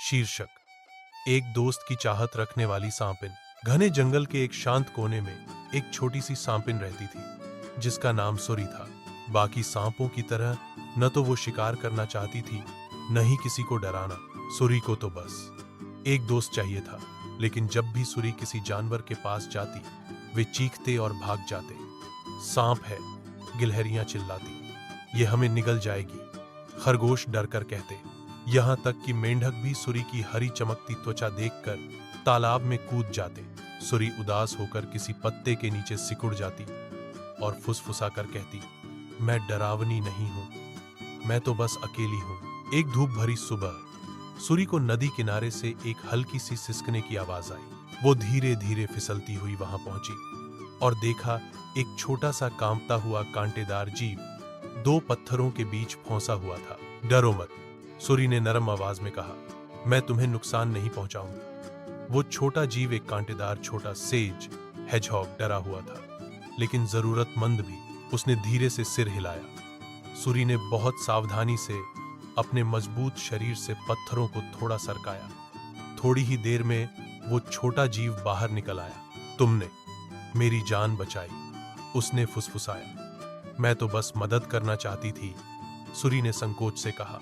शीर्षक: एक दोस्त की चाहत रखने वाली सांपिन। घने जंगल के एक शांत कोने में एक छोटी सी सांपिन रहती थी जिसका नाम सुरी था। बाकी सांपों की तरह न तो वो शिकार करना चाहती थी, न ही किसी को डराना। सुरी को तो बस एक दोस्त चाहिए था, लेकिन जब भी सुरी किसी जानवर के पास जाती, वे चीखते और भाग जाते। सांप है, गिलहरियां चिल्लाती, ये हमें निगल जाएगी। खरगोश डर कर कहते। यहां तक कि मेंढक भी सुरी की हरी चमकती त्वचा देखकर तालाब में कूद जाते। सुरी उदास होकर किसी पत्ते के नीचे सिकुड़ जाती और फुसफुसा कर कहती, मैं डरावनी नहीं हूं, मैं तो बस अकेली हूं। एक धूप भरी सुबह सुरी को नदी किनारे से एक हल्की सी सिसकने की आवाज आई। वो धीरे धीरे फिसलती हुई वहां पहुंची और देखा एक छोटा सा कांपता हुआ कांटेदार जीव दो पत्थरों के बीच फंसा हुआ था। डरो मत, सुरी ने नरम आवाज में कहा, मैं तुम्हें नुकसान नहीं पहुंचाऊंगी। वो छोटा जीव एक कांटेदार छोटा सेज हेजहॉग डरा हुआ था, लेकिन जरूरतमंद भी। उसने धीरे से सिर हिलाया। सुरी ने बहुत सावधानी से अपने मजबूत शरीर से पत्थरों को थोड़ा सरकाया। थोड़ी ही देर में वो छोटा जीव बाहर निकल आया। तुमने मेरी जान बचाई, उसने फुसफुसाया। मैं तो बस मदद करना चाहती थी, सुरी ने संकोच से कहा।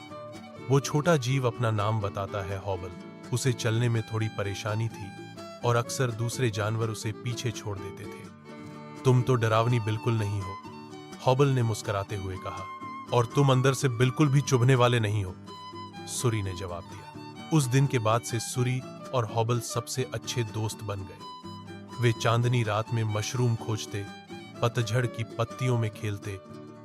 वो छोटा जीव अपना नाम बताता है हॉबल। उसे चलने में थोड़ी परेशानी थी और अक्सर दूसरे जानवर उसे पीछे छोड़ देते थे। तुम तो डरावनी बिल्कुल नहीं हो, हॉबल ने मुस्कुराते हुए कहा, और तुम अंदर से बिल्कुल भी चुभने वाले नहीं हो, सुरी ने जवाब दिया। उस दिन के बाद से सुरी और हॉबल सबसे अच्छे दोस्त बन गए। वे चांदनी रात में मशरूम खोजते, पतझड़ की पत्तियों में खेलते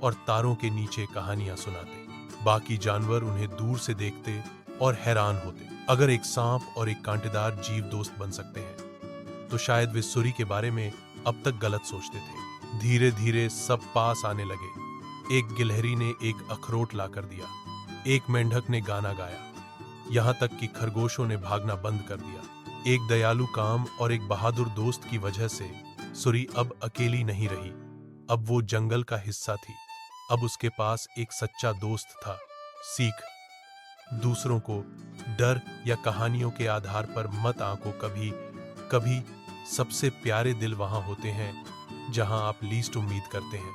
और तारों के नीचे कहानियां सुनाते। बाकी जानवर उन्हें दूर से देखते और हैरान होते। अगर एक सांप और एक कांटेदार जीव दोस्त बन सकते हैं, तो शायद वे सुरी के बारे में अब तक गलत सोचते थे। धीरे धीरे सब पास आने लगे। एक गिलहरी ने एक अखरोट लाकर दिया, एक मेंढक ने गाना गाया, यहां तक कि खरगोशों ने भागना बंद कर दिया। एक दयालु काम और एक बहादुर दोस्त की वजह से सुरी अब अकेली नहीं रही। अब वो जंगल का हिस्सा थी। अब उसके पास एक सच्चा दोस्त था। सीख: दूसरों को डर या कहानियों के आधार पर मत आंको। कभी कभी सबसे प्यारे दिल वहां होते हैं जहां आप लीस्ट उम्मीद करते हैं।